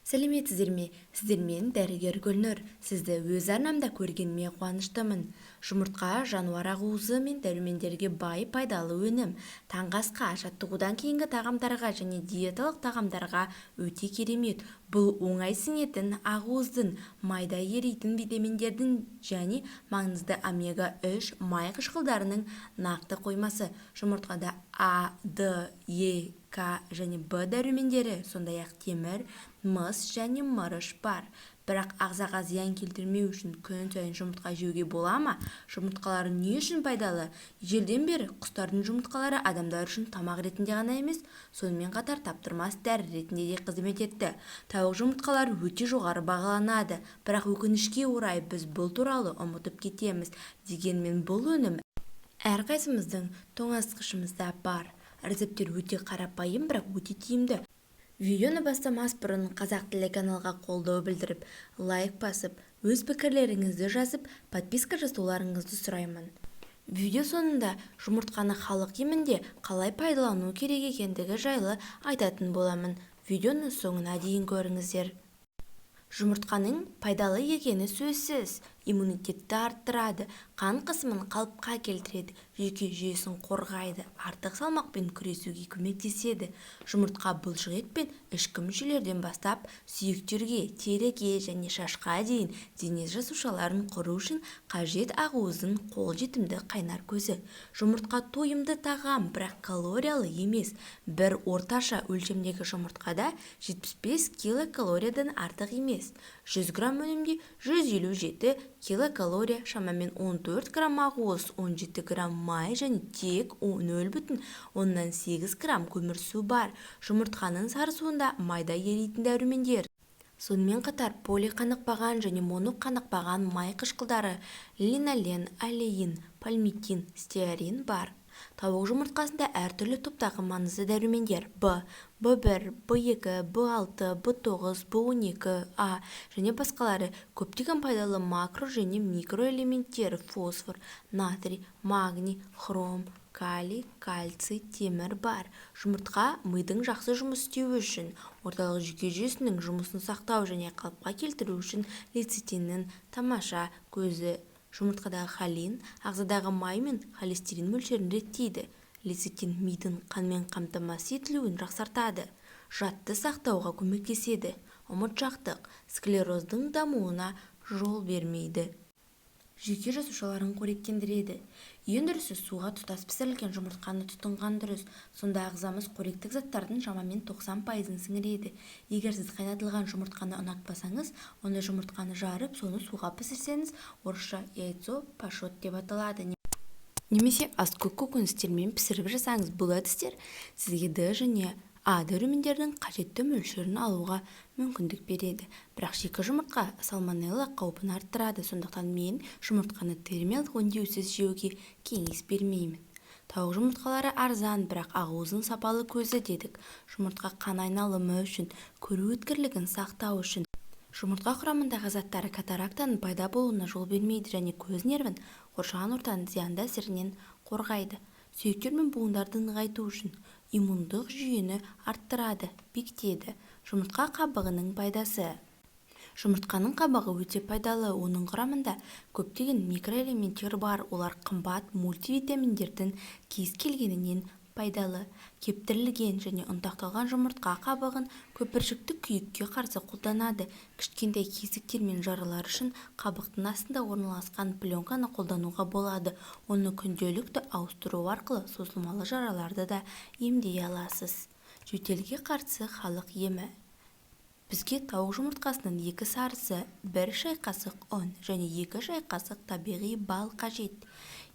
Сәлеметсіздер ме? Сіздермен дәрігер Гүлнұр. Сізді өз арнамда көргеніме қуаныштымын. Жұмыртқа жануар ақуызы мен дәрумендерге бай пайдалы өнім. Таңғы асқа, жаттығудан кейінгі тағамдарға және диеталық тағамдарға өте керемет. Бұл оңай сіңетін ақуыздың, майда еритін витаминдердің және маңызды омега-3 май қышқылдарының нақты қоймасы. Жұмыртқада А, Д, Е, К және Б дәрумендері, сондай-ақ темір, мыс және мырыш бар. Бірақ ағзаға зиян келтірмеу үшін күн сайын жұмыртқа жеуге бола ма? Жұмыртқалар не үшін пайдалы? Ежелден бері құстардың жұмыртқалары адамдар үшін тамақ ретінде ғана емес, сонымен қатар таптырмас дәрі ретінде де қызмет етті. Тауық жұмыртқалары өте жоғары бағаланады, бірақ өкінішке орай біз бұл туралы ұмытып кетеміз. Дегенмен бұл өнім әрқайсымыздың тоңазытқышымызда бар. Рецептер өте қарапайым, бірақ өте тиімді. Видеоны бастамас бұрын қазақ тілі каналға қолдау білдіріп, лайк басып, өз пікірлеріңізді жазып, подписка жасауларыңызды сұраймын. Видео соңында жұмыртқаны халық емінде қалай пайдалану керек екендігі жайлы айтатын боламын. Видеоны соңына дейін көріңіздер. Жұмыртқаның пайдалы екені сөзсіз. Иммунитетті арттырады, қан қысымын қалыпқа келтіреді, жүйке жүйесін қорғайды, артық салмақпен күресуге көмектеседі. Жұмыртқа бұлшық ет пен ішкі мүшелерден бастап сүйектерге, теріге және шашқа дейін дене жасушаларын құру үшін қажет ақуыздың қолжетімді қайнар көзі. Жұмыртқа тойымды тағам, бірақ калориялы емес. Бір орташа өлшемдегі жұмыртқада 75 килокалориядан артық емес. 100 грамм өнімде 157 килокалория, шамамен 14 грамм ақуыз, 17 грамм май және тек 0,8 грамм көмірсу бар. Жұмыртқаның сарысуында майда еритін дәрумендер. Сонымен қатар полиқанықпаған және моноқанықпаған май қышқылдары линолен, алеин, пальмитин, стеарин бар. Тауық жұмыртқасында әртүрлі топтағы маңызды дәрумендер В, В1, В2, В6, В9, В12, А және басқалары көптеген пайдалы макро және микроэлементтер фосфор, натрий, магний, хром, калий, кальций, темір бар. Жұмыртқа мидың жақсы жұмыс істеуі үшін, орталық жүйке жүйесінің жұмысын сақтау және қалыпқа келтіру үшін лецитиннің тамаша көзі. Жұмыртқадағы холин ағзадағы май мен холестерин мөлшерін реттейді. Лецитин мидың қанмен қамтамасыз етілуін жақсартады. Жадты сақтауға көмектеседі. Ұмытшақтық, склероздың дамуына жол бермейді. Жүйке жасушаларын қоректендіреді. Ең дұрысы суға тұтас пісірілген жұмыртқаны тұтынған дұрыс. Сонда ағзамыз қоректік заттардың шамамен 90%-ын сіңіреді. Егер сіз қайнатылған жұмыртқаны ұнатпасаңыз, оны жұмыртқаны жарып, соны суға пісірсеңіз, орысша яйцо пашот деп аталады. Немесе ас-көк көкөністермен пісіріп жасаңыз, бұл әдістер сізге Д және А дәрумендердің қажетті мөлшерін алуға мүмкіндік береді. Бірақ шикі жұмыртқа сальмонелла қаупін арттырады, сондықтан мен жұмыртқаны термиялық өңдеусіз жеуге кеңес бермеймін. Тауық жұмыртқалары арзан, бірақ ақуыздың сапалы көзі дедік. Жұмыртқа қан айналымы үшін, көру өткірлігін сақтау үшін. Жұмыртқа құрамындағы заттары катарактаның пайда болуына жол бермейді және көз нервін қоршаған ортаның зиянды әсерінен қорғайды. Сүйектер мен буындарды нығайту үшін, иммундық жүйені арттырады, бекітеді. Жұмыртқа қабығының пайдасы. Жұмыртқаның қабығы өте пайдалы, оның құрамында көптеген микроэлементтер бар, олар қымбат мультивитаминдердің кез келгенінен пайдалы. Кептірілген және ұнтақталған жұмыртқа қабығын көпіршікті күйікке қарсы қолданады. Кішкентай кесіктер мен жаралар үшін қабықтың астында орналасқан пленканы қолдануға болады. Оны күнделікті ауыстыру арқылы созылмалы жараларды да емдей аласыз. Жөтелге қарсы халық емі. Бізге тауық жұмыртқасының 2 сарысы, 1 шай қасық ұн және 2 шай қасық табиғи бал қажет.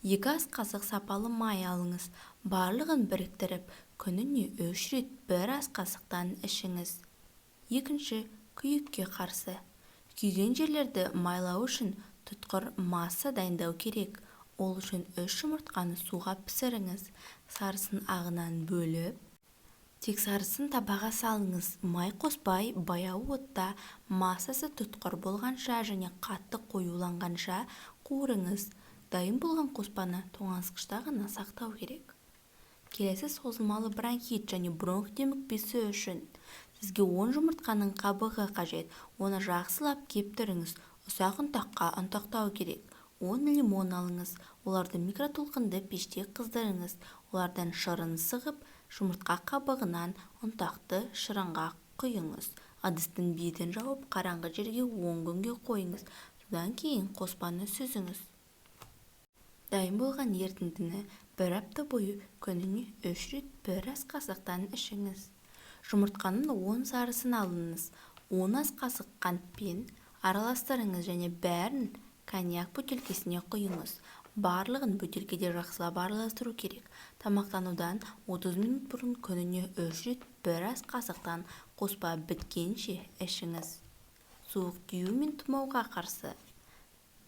2 ас қасық сапалы май алыңыз. Барлығын біріктіріп, күніне 3 рет 1 ас қасықтан ішіңіз. 2. Күйікке қарсы. Күйген жерлерді майлау үшін тұтқыр масса дайындау керек. Ол үшін 3 жұмыртқаны суға пісіріңіз. Сарысын ағынан бөліп, тек сарысын табаға салыңыз. Май қоспай, баяу отта массасы тұтқыр болғанша және қатты қоюланғанша қуырыңыз. Дайын болған қоспаны тоңазытқышта ғана сақтау керек. Келесі созылмалы бронхит және бронх демікпесі үшін. Сізге 10 жұмыртқаның қабығы қажет. Оны жақсылап кептіріңіз. Ұсақ ұнтаққа ұнтақтау керек. 10 лимон алыңыз. Оларды микротолқынды пеште қыздырыңыз. Олардан шырын сығып, жұмыртқа қабығынан ұнтақты шырынға құйыңыз. Ыдыстың бетін жауып, қараңғы жерге 10 күнге қойыңыз. Содан кейін қоспаны сүзіңіз. Дайын болған ертіндіні 1 апта бойы күніне 3 рет 1 ас қасықтан ішіңіз. Жұмыртқаның 10 сарысын алыңыз. 10 ас қасық қантпен араластырыңыз және бәрін коньяк бөтелкесіне құйыңыз. Барлығын бөтелкеде жақсылап араластыру керек. Тамақтанудан 30 минут бұрын күніне 3 рет 1 ас қасықтан қоспа біткенше ішіңіз. Суық тию мен тұмауға қарсы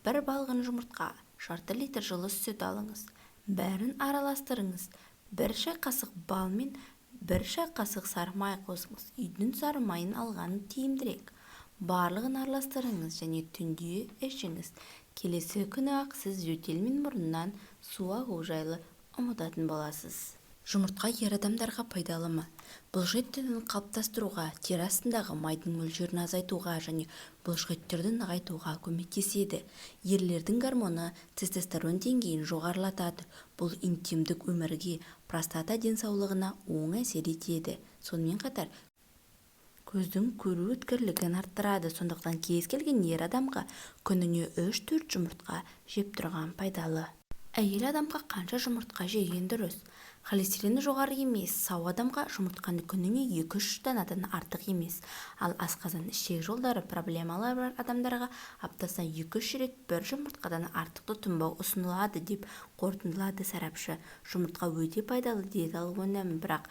1 балғын жұмыртқа, жарты литр жылы сүт алыңыз. Бәрін араластырыңыз. 1 шай қасық бал мен 1 шай қасық сары май қосыңыз. Үйдің сары майын алғаны тиімдірек. Барлығын араластырыңыз және түнде ішіңіз. Келесі күні ақ сіз жөтел мен мұрыннан су ағу жайлы ұмытатын боласыз. Жұмыртқа ер адамдарға пайдалы ма? Бұлшықеттерін қалыптастыруға, тері астындағы майдың мөлшерін азайтуға және бұлшықеттерді нығайтуға көмектеседі. Ерлердің гормоны тестостерон деңгейін жоғарылатады. Бұл интимдік өмірге, простата денсаулығына оң әсер етеді. Сонымен қатар көздің көру өткірлігін арттырады. Сондықтан кез келген ер адамға күніне 3-4 жұмыртқа жеп тұрған пайдалы. Әйел адамға қанша жұмыртқа жеген дұрыс? Холестерині жоғары емес, сау адамға жұмыртқаны күніне 2-3 данадан артық емес. Ал асқазан ішек жолдары проблемалары бар адамдарға аптасына 2-3 рет 1 жұмыртқадан артық тұтынбау ұсынылады деп қорытындылады сарапшы. Жұмыртқа өте пайдалы диеталық өнім, бірақ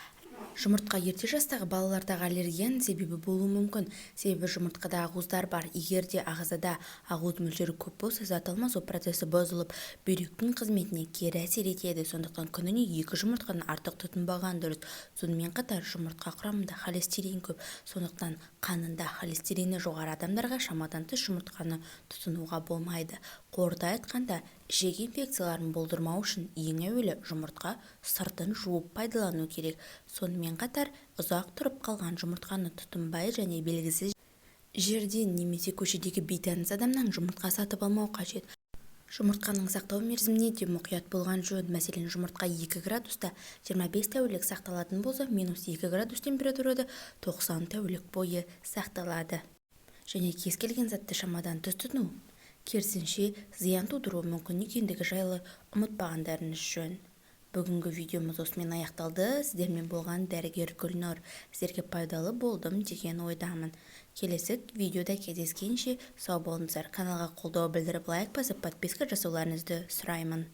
жұмыртқа ерте жастағы балалардағы аллергияның себебі болуы мүмкін. Себебі жұмыртқада ақуыздар бар. Егер де ағзада ақуыз мөлшері көп болса, зат алмасу процесі бұзылып, бүйректің қызметіне кері әсер етеді. Сондықтан күніне 2 жұмыртқаны артық тұтынбаған дұрыс. Сонымен қатар жұмыртқа құрамында холестерин көп. Сондықтан қанында холестерині жоғары адамдарға шамадан тыс жұмыртқаны тұтынуға болмайды. Қорыта айтқанда, ішек инфекцияларын болдырмау үшін ең әуелі жұмыртқа сыртын жуып пайдалану керек. Сонымен қатар ұзақ тұрып қалған жұмыртқаны тұтынбай және белгісіз жерден немесе көшедегі бейтаныс адамнан жұмыртқа сатып алмау қажет. Жұмыртқаның сақтау мерзіміне де мұқият болған жөн. Мәселен, жұмыртқа 2 градуста 25 тәулік сақталатын болса, -2 градус температурада 90 тәулік бойы сақталады. Және кез келген затты шамадан тыс тұтыну керісінше зиян тудыруы мүмкін екендігі жайлы ұмытпағандарыңыз жөн. Бүгінгі видеомыз осымен аяқталды. Сіздермен болған дәрігер Гүлнұр. Сіздерге пайдалы болдым деген ойдамын. Келесі видеода кездескенше сау болыңыздар. Каналға қолдау білдіріп, лайк басып, подписка жасауларыңызды сұраймын.